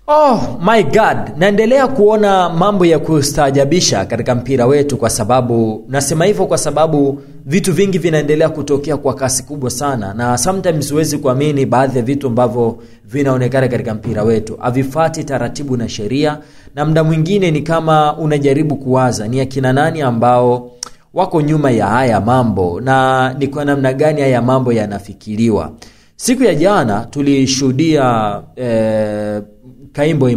Oh my God, naendelea kuona mambo ya kustaajabisha katika mpira wetu, kwa sababu nasema hivyo kwa sababu vitu vingi vinaendelea kutokea kwa kasi kubwa sana, na sometimes huwezi kuamini baadhi ya vitu ambavyo vinaonekana katika mpira wetu havifati taratibu na sheria, na muda mwingine ni kama unajaribu kuwaza ni akina nani ambao wako nyuma ya haya mambo na ni kwa namna gani haya mambo yanafikiriwa. Siku ya jana tulishuhudia Karimbo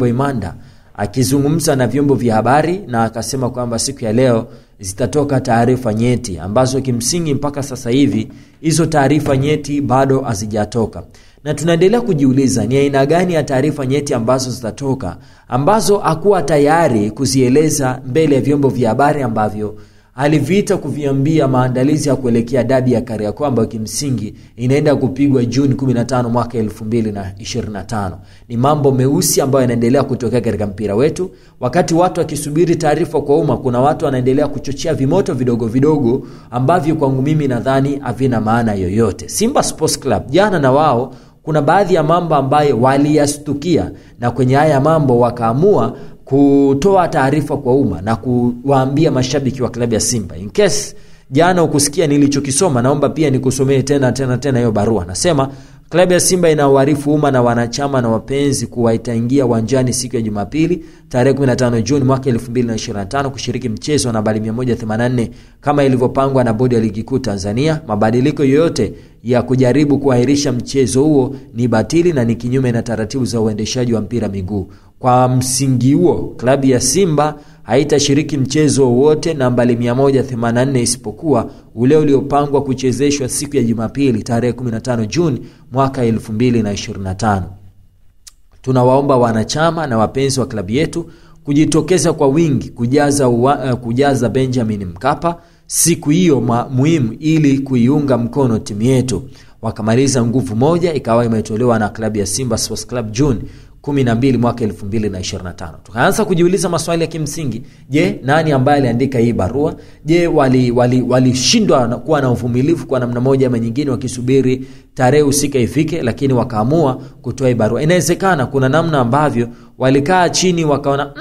Imanda akizungumza na vyombo vya habari, na akasema kwamba siku ya leo zitatoka taarifa nyeti ambazo kimsingi mpaka sasa hivi hizo taarifa nyeti bado hazijatoka. Na tunaendelea kujiuliza ni aina gani ya taarifa nyeti ambazo zitatoka, ambazo hakuwa tayari kuzieleza mbele ya vyombo vya habari ambavyo aliviita kuviambia maandalizi ya kuelekea dabi ya Kariakoo ambayo kimsingi inaenda kupigwa Juni 15 mwaka 2025. Ni mambo meusi ambayo yanaendelea kutokea katika mpira wetu. Wakati watu wakisubiri taarifa kwa umma, kuna watu wanaendelea kuchochea vimoto vidogo vidogo ambavyo kwangu mimi nadhani havina maana yoyote. Simba Sports Club jana na wao kuna baadhi ya mambo ambayo waliyastukia, na kwenye haya mambo wakaamua kutoa taarifa kwa umma na kuwaambia mashabiki wa klabu ya Simba. In case jana ukusikia nilichokisoma, naomba pia nikusomee tena hiyo barua. Nasema klabu ya Simba inawaarifu umma na wanachama na wapenzi kuwa itaingia uwanjani siku ya Jumapili tarehe 15 Juni mwaka 2025 kushiriki mchezo nambari 184 kama ilivyopangwa na bodi ya ligi kuu Tanzania. Mabadiliko yoyote ya kujaribu kuahirisha mchezo huo ni batili na ni kinyume na taratibu za uendeshaji wa mpira miguu. Kwa msingi huo, klabu ya Simba haitashiriki mchezo wote nambari 184 isipokuwa ule uliopangwa kuchezeshwa siku ya Jumapili tarehe 15 Juni mwaka 2025. Tunawaomba wanachama na wapenzi wa klabu yetu kujitokeza kwa wingi kujaza Benjamin Mkapa siku hiyo muhimu ili kuiunga mkono timu yetu. Wakamaliza nguvu moja ikawa imetolewa na klabu ya Simba Sports Club June 12 mwaka 2025. Tukaanza kujiuliza maswali ya kimsingi. Je, nani ambaye aliandika hii barua? Je, walishindwa kuwa na uvumilivu kwa namna moja ama nyingine wakisubiri tarehe husika ifike, lakini wakaamua kutoa hii barua? Inawezekana kuna namna ambavyo walikaa chini wakaona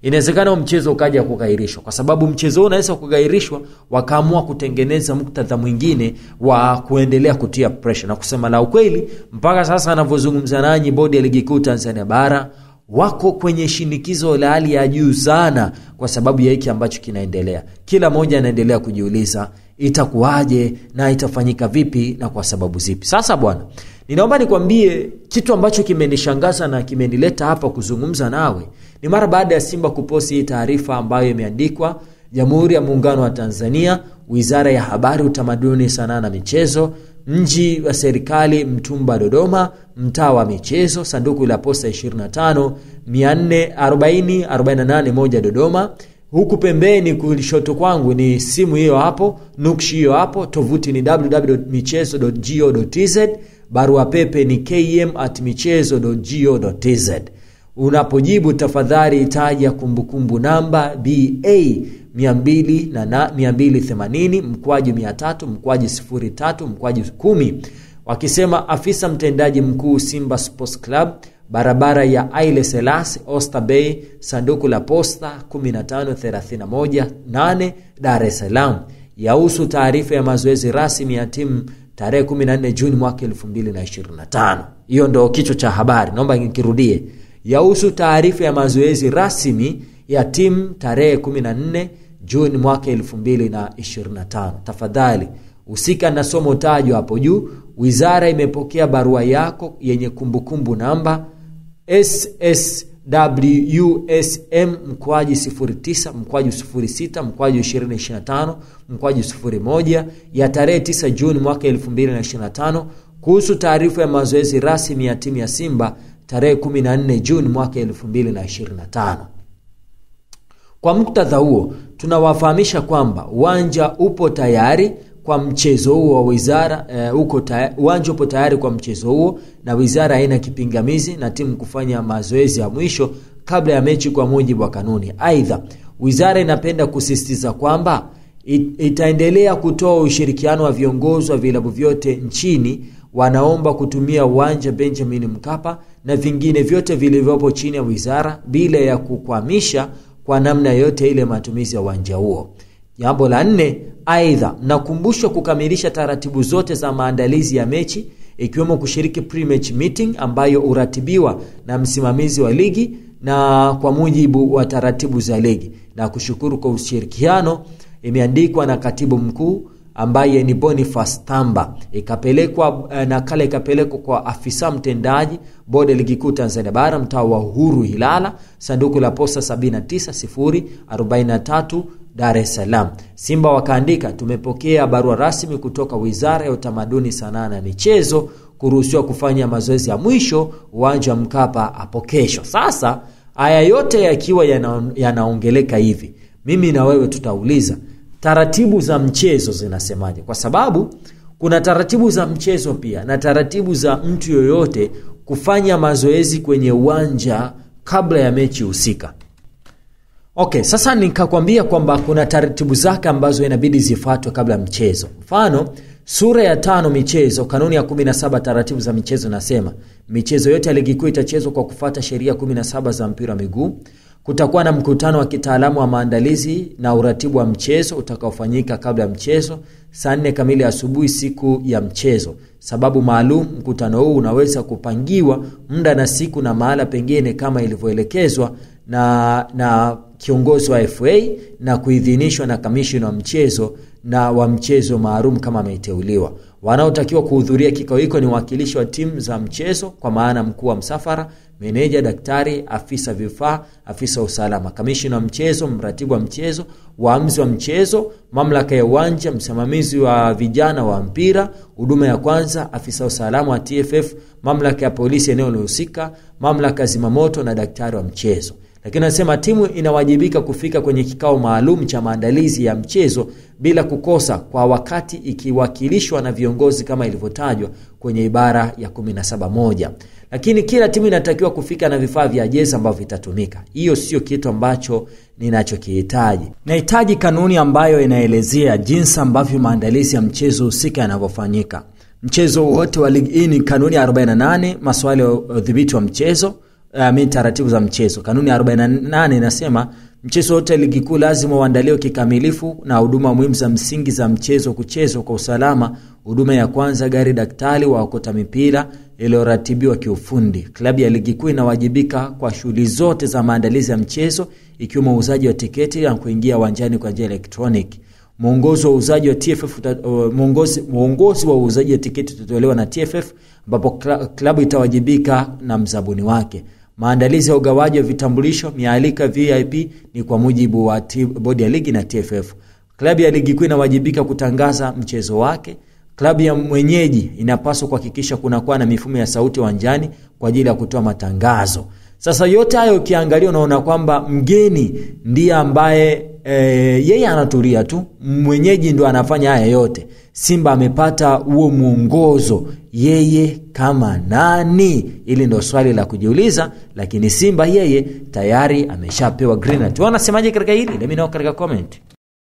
inawezekana mchezo ukaja kugairishwa, kwa sababu mchezo unaweza kugairishwa, wakaamua kutengeneza muktadha mwingine wa kuendelea kutia pressure. Na kusema la ukweli, mpaka sasa anavyozungumza nanyi, bodi ya ligi kuu Tanzania bara wako kwenye shinikizo la hali ya juu sana kwa sababu ya hiki ambacho kinaendelea. Kila mmoja anaendelea kujiuliza itakuwaje na itafanyika vipi na kwa sababu zipi. Sasa bwana, ninaomba nikwambie kitu ambacho kimenishangaza na kimenileta hapa kuzungumza nawe. Ni mara baada ya Simba kuposti taarifa ambayo imeandikwa Jamhuri ya Muungano wa Tanzania, Wizara ya Habari, Utamaduni, Sanaa na Michezo, Mji wa Serikali Mtumba Dodoma, Mtaa wa Michezo, Sanduku la Posta 25 440 481 Dodoma. Huku pembeni kulishoto kwangu ni simu hiyo hapo, nukshi hiyo hapo, tovuti ni www.michezo.go.tz, barua pepe ni km@michezo.go.tz. Unapojibu tafadhali taja kumbukumbu namba BA 200-280-300-03-10. Wakisema afisa mtendaji mkuu Simba Sports Club, barabara ya Haile Selassie, Oyster Bay, sanduku la posta 15318 Dar es Salaam. Yahusu taarifa ya mazoezi rasmi ya timu tarehe 14 Juni mwaka 2025. Hiyo ndio kichwa cha habari. Naomba nikirudie. Yahusu taarifa ya mazoezi rasmi ya timu tarehe 14 Juni mwaka 2025. Tafadhali usika na somo tajwa hapo juu. Wizara imepokea barua yako yenye kumbukumbu namba SSWSM-09/06/2025/01 ya tarehe 9 Juni mwaka 2025 kuhusu taarifa ya mazoezi rasmi ya timu ya Simba tarehe 14 Juni mwaka 2025. Kwa muktadha huo, tunawafahamisha kwamba uwanja upo tayari kwa mchezo huo wa wizara, uwanja upo tayari kwa mchezo huo na wizara haina kipingamizi na timu kufanya mazoezi ya mwisho kabla ya mechi kwa mujibu wa kanuni. Aidha, wizara inapenda kusisitiza kwamba itaendelea kutoa ushirikiano wa viongozi wa vilabu vyote nchini wanaomba kutumia uwanja Benjamin Mkapa na vingine vyote vilivyopo chini ya wizara bila ya kukwamisha kwa namna yote ile matumizi ya uwanja huo. Jambo la 4, aidha mnakumbushwa kukamilisha taratibu zote za maandalizi ya mechi ikiwemo kushiriki pre-match meeting ambayo uratibiwa na msimamizi wa ligi na kwa mujibu wa taratibu za ligi, na kushukuru kwa ushirikiano. Imeandikwa na katibu mkuu ambaye ni Boniface Tamba. Nakala ikapelekwa kwa afisa mtendaji bodi ligi kuu Tanzania bara, mtaa wa Uhuru Hilala, sanduku la posta 79043 Dar es Salaam. Simba wakaandika, tumepokea barua rasmi kutoka Wizara ya Utamaduni, Sanaa na Michezo kuruhusiwa kufanya mazoezi ya mwisho uwanja wa Mkapa hapo kesho. Sasa haya yote yakiwa yanaongeleka hivi, mimi na wewe tutauliza, taratibu za mchezo zinasemaje? Kwa sababu kuna taratibu za mchezo pia na taratibu za mtu yoyote kufanya mazoezi kwenye uwanja kabla ya mechi husika. Okay, sasa nikakwambia kwamba kuna taratibu zake ambazo inabidi zifuatwe kabla ya mchezo. Mfano, sura ya 5 michezo, kanuni ya 17 taratibu za michezo nasema, michezo yote ya ligi kuu itachezwa kwa kufuata sheria 17 za mpira wa miguu. Kutakuwa na mkutano wa kitaalamu wa maandalizi na uratibu wa mchezo utakaofanyika kabla ya mchezo saa 4 kamili asubuhi siku ya mchezo. Sababu maalum, mkutano huu unaweza kupangiwa muda na siku na mahala pengine kama ilivyoelekezwa na kiongozi wa FA na kuidhinishwa na kamishna wa mchezo na wa mchezo maalum kama ameteuliwa. Wanaotakiwa kuhudhuria kikao hiko ni wakilishi wa timu za mchezo, kwa maana mkuu wa msafara, meneja, daktari, afisa vifaa, afisa usalama, kamishna wa mchezo, mratibu wa mchezo, waamuzi wa mchezo, mamlaka ya uwanja, msimamizi wa vijana wa mpira, huduma ya kwanza, afisa usalama wa TFF, mamlaka ya polisi eneo lohusika, mamlaka zimamoto na daktari wa mchezo. Lakini nasema timu inawajibika kufika kwenye kikao maalum cha maandalizi ya mchezo bila kukosa kwa wakati, ikiwakilishwa na viongozi kama ilivyotajwa kwenye ibara ya 17(1). Lakini kila timu inatakiwa kufika na vifaa vya jezi ambavyo vitatumika. Hiyo sio kitu ambacho ninachokihitaji. Nahitaji kanuni ambayo inaelezea jinsi ambavyo maandalizi ya mchezo husika yanavyofanyika. Mchezo wote wa ligi hii ni kanuni ya 48, masuala ya udhibiti wa mchezo, taratibu za mchezo. Kanuni ya 48 inasema mchezo wote ligi kuu lazima uandaliwe kikamilifu na huduma muhimu za msingi za mchezo kuchezwa kwa usalama. Huduma ya kwanza, gari, daktari, waokota mipira iliyoratibiwa kiufundi. Klabu ya ligi kuu inawajibika kwa shughuli zote za maandalizi ya mchezo, ikiwemo uuzaji wa tiketi na kuingia uwanjani kwa njia elektroniki. Mwongozo wa uuzaji wa TFF mwongozi wa uuzaji wa tiketi utatolewa na TFF, ambapo klabu itawajibika na mzabuni wake. Maandalizi ya ugawaji wa vitambulisho, mialika, VIP ni kwa mujibu wa bodi ya ligi na TFF. Klabu ya ligi kuu inawajibika kutangaza mchezo wake. Klabu ya mwenyeji inapaswa kuhakikisha kunakuwa na mifumo ya sauti uwanjani kwa ajili ya kutoa matangazo. Sasa yote hayo ukiangalia unaona kwamba mgeni ndiye ambaye yeye anatulia tu, mwenyeji ndo anafanya haya yote. Simba amepata huo mwongozo yeye kama nani? Ili ndo swali la kujiuliza, lakini Simba yeye tayari ameshapewa green light. Wanasemaje katika hili? Let me know katika comment.